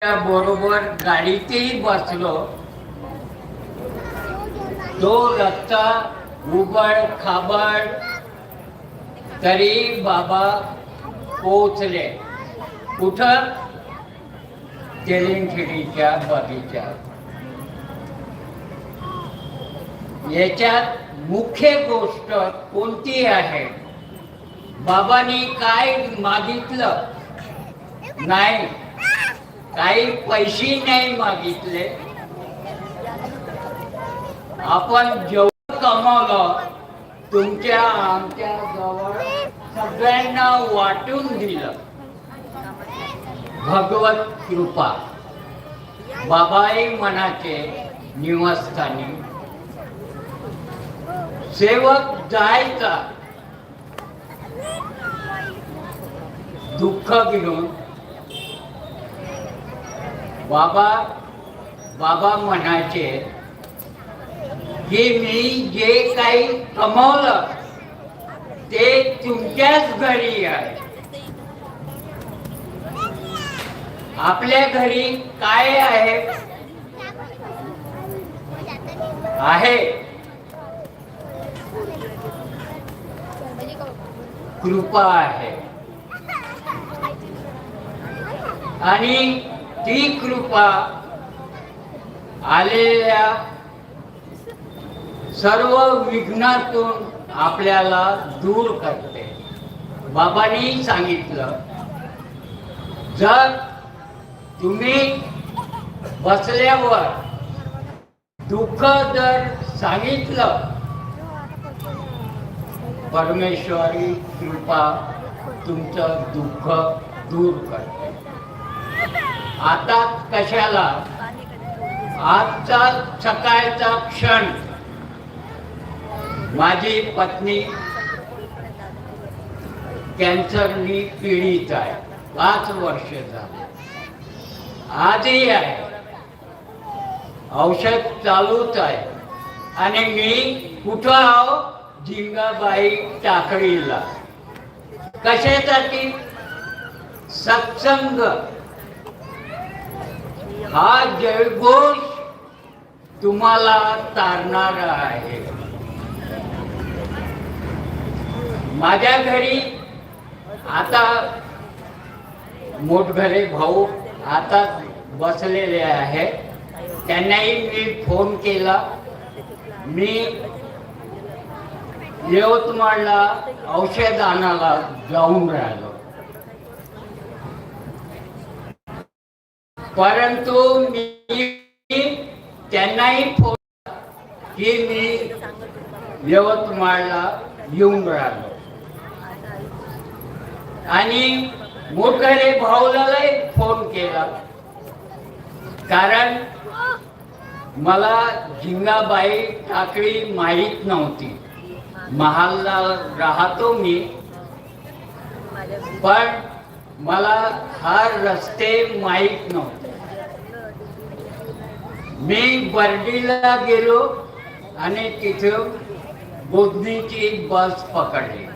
बरोबर गाडीतही बसलो. तो रस्ता उबड खाबड तरी बाबा पोचले. कुठं? तेलिंगखेडीच्या बगीच्यात. याच्यात मुख्य गोष्ट कोणती आहे? बाबांनी काय मागितलं नाही, काही पैसे नाही मागितले. आपण जेवढं कमावलं तुमच्या आमच्या जवळ सगळ्यांना वाटून दिलं. भगवत कृपा. बाबाई मनाचे निवासस्थानी सेवक जायचा दुःख घेऊन. बाबा म्हणायचे की मी जे काही कमावलं ते तुमच्याच घरी आहे. आपल्या घरी काय आहे? कृपा आहे. आणि ती कृपा आलेल्या सर्व विघ्नातून आपल्याला दूर करते. बाबांनी सांगितलं, जर तुम्ही बसल्यावर दुःख जर सांगितलं, परमेश्वरी कृपा तुमचं दुःख दूर करते. आता कशाला? आजचा सकाळचा क्षण माझी पत्नी कॅन्सरनी पीडित आहे. 5 वर्ष झाले. आजही आहे, औषध चालूच आहे. आणि मी कुठं आहो? झिंगाबाई टाकळीला. कशासाठी? सत्संग. हा जयघोष तुम्हाला तारणार आहे. माझ्या घरी आता मोठघरे भाऊ आता बसलेले आहेत. त्यांनाही मी फोन केला. मी यवतमाळला औषध आणायला जाऊन राहिलो. परंतु मी त्यांनाही फोन की मी यवतमाळला येऊन राहिलो. आणि मोठे भाऊलाही फोन केला, कारण मला झिंगाबाई टाकळी माहीत नव्हती. महालला राहतो मी, पण मला हा रस्ते माहीत नव्हते. मी बर्डीला गेलो आणि तिथं बोधनीची बस पकडली.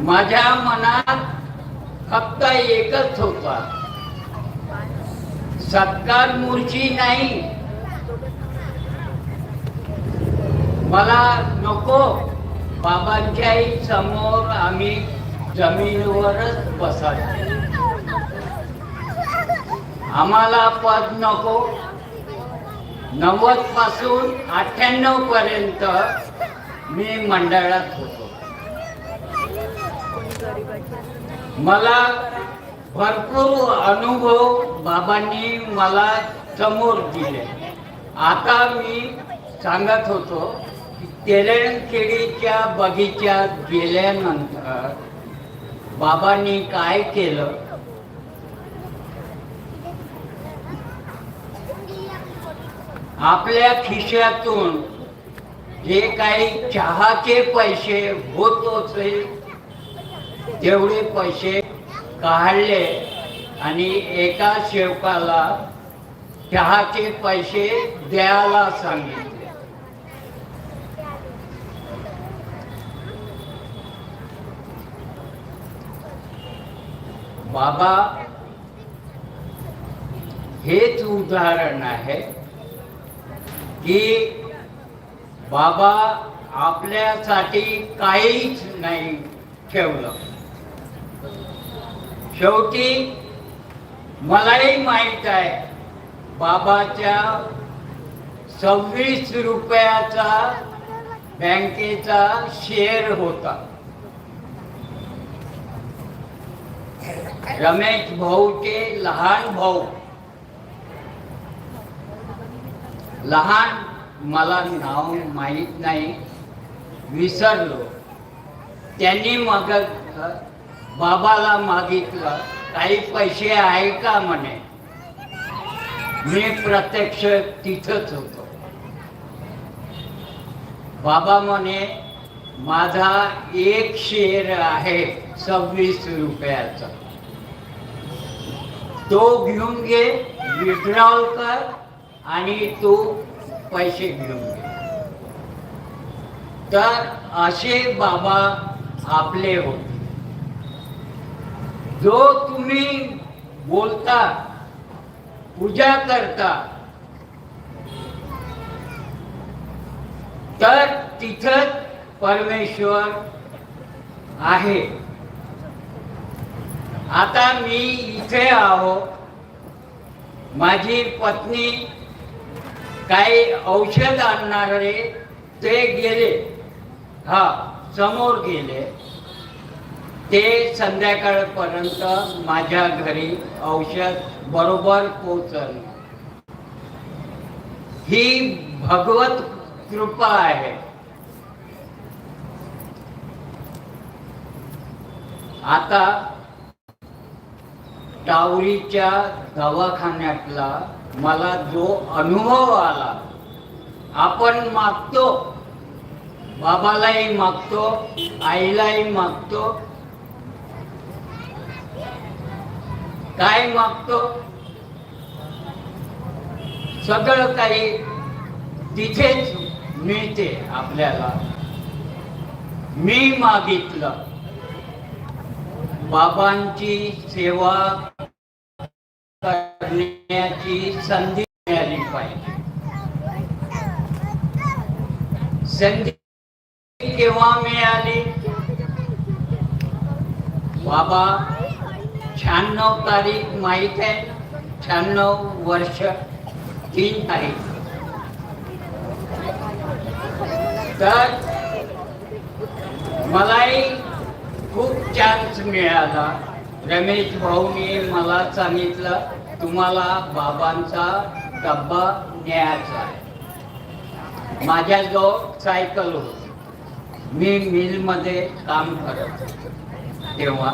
माझ्या मनात फक्त एकच होता, सत्कार मूर्ती नाही, मला नको. बाबांच्याही समोर आम्ही जमिनीवरच बसायचो. आम्हाला पद नको. 90 पासून 98 पर्यंत मी मंडळात होतो. मला भरपूर अनुभव बाबांनी मला समोर दिले. आता मी सांगत होतो की तेलिंगखेडीच्या बगीच्यात गेल्यानंतर बाबांनी काय केलं. आपल्या खिशातून जे काही चहाचे पैसे होत होते तेवढे पैसे काढले आणि एका सेवकाला चहाचे पैसे द्यायला सांगितले. बाबा हेच उदाहरण आहे की बाबा आपल्यासाठी काहीच नाही ठेवलं. शेवटी मलाही माहीत आहे बाबाच्या 26 रुपयाचा बँकेचा शेअर होता. रमेश भाऊचे लहान भाऊ, लहान मला नाव माहीत नाही, विसरलो, त्यांनी बाबाला मागितलं काही पैसे आहे का म्हणे. मी प्रत्यक्ष तिथंच होतो. बाबा म्हणे माझा एक शेअर आहे 26 रुपयाचा, तो घेऊन घे, विड्रॉल कर आणि तू पैसे घेऊन घे. तर असे बाबा आपले होते. जो तुम्ही बोलता, पूजा करता, तर तिथंच परमेश्वर आहे. आता मी इथे आहो, माझी पत्नी काही औषध आणणारे ते गेले, हा समोर गेले, ते संध्याकाळपर्यंत माझ्या घरी औषध बरोबर पोहोचल. ही भगवत कृपा आहे. आता टावरीच्या दवाखान्यातला मला जो अनुभव आला, आपण मागतो, बाबालाही मागतो, आईलाही मागतो, काय मागतो, सगळं काही तिथेच मिळते आपल्याला. मी मागितलं बाबांची सेवा करण्याची संधी मिळाली पाहिजे. संधी केव्हा मिळाली? बाबा 96 तारीख माहित आहे, 96 वर्ष 3 तारीख. तर मलाही खूप चान्स मिळाला. रमेश भाऊने मला सांगितलं तुम्हाला बाबांचा डब्बा न्यायचा आहे. माझ्याजवळ सायकल होती, मी मिलमध्ये काम करत होतो तेव्हा.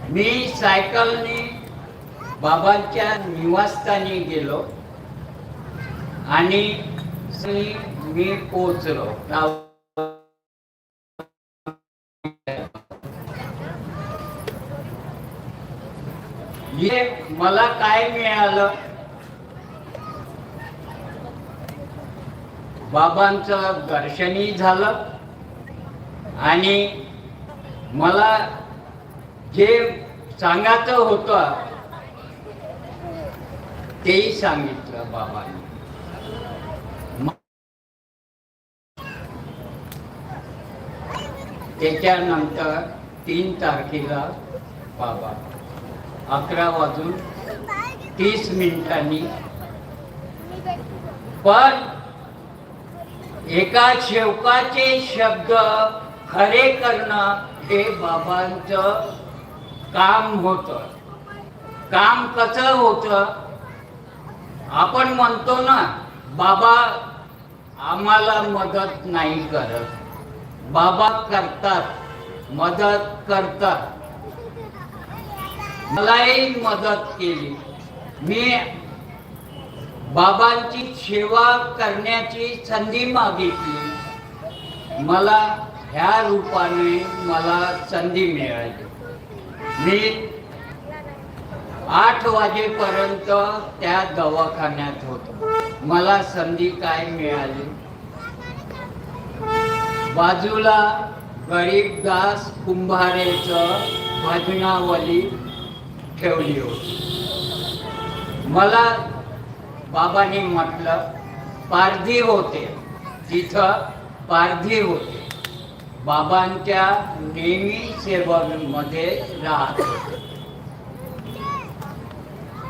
मी सायकलने बाबांच्या निवासस्थानी गेलो आणि मी पोचलो. मला काय मिळालं? बाबांचं दर्शनही झालं आणि मला जे सांगायचं होतं तेही सांगितलं बाबांनी. त्याच्यानंतर 3 तारखेला बाबा 11:30 पण एका सेवकाचे शब्द खरे करणं हे बाबांचं काम होतं. काम कसं होतं? आपण म्हणतो ना बाबा आम्हाला मदत नाही करत, बाबा करतात, मदत करतात. मलाही मदत केली. मी बाबांची सेवा करण्याची संधी मागितली. मला ह्या रूपाने मला संधी मिळाली. मी 8 वाजेपर्यंत त्या दवाखान्यात होतो. मला संधी काय मिळाली? बाजूला गरीबदास कुंभारेचं भजनावली ठेवली होती. मला बाबांनी म्हटलं, पारधी होते तिथं, पारधी होते, बाबांच्या नेहमी सेवेमध्ये राहत होते.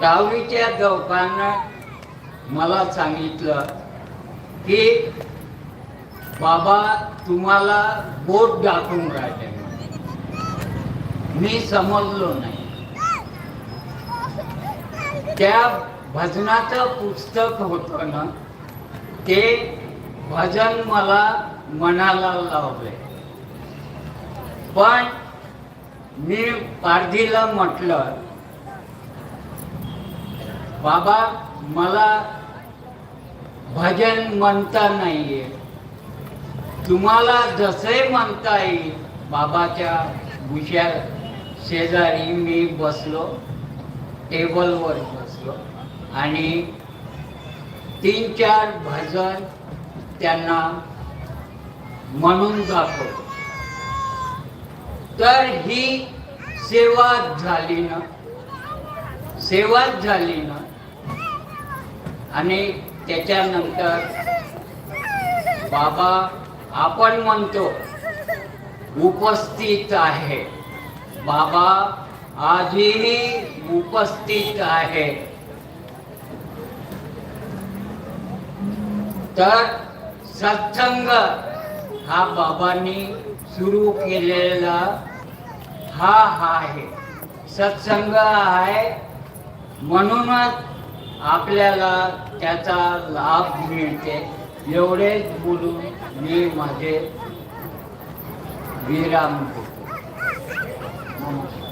10वीच्या दोघांना मला सांगितलं की बाबा तुम्हाला बोट दाखवून राहिले. मी समजलो नाही. त्या भजनाचं पुस्तक होतं ना, ते भजन मला मनाला लावले. पण मी पारधीला म्हटलं, बाबा मला भजन म्हणता नाहीये, तुम्हाला जसे म्हणता येईल. बाबाच्या भुशा शेजारी मी बसलो, टेबलवर बसलो आणि 3-4 भजन त्यांना म्हणून दाखवलं. तर ही सेवाच झाली ना, सेवाच झाली ना. आणि त्याच्यानंतर बाबा आपण म्हणतो उपस्थित आहे, बाबा आजही उपस्थित आहे. तर सत्संग हा बाबांनी सुरू केलेला हा आहे, सत्संग आहे. म्हणूनच आपल्याला त्याचा लाभ मिळते. एवढेच बोलून मी माझे विराम घेतो. नमस्कार.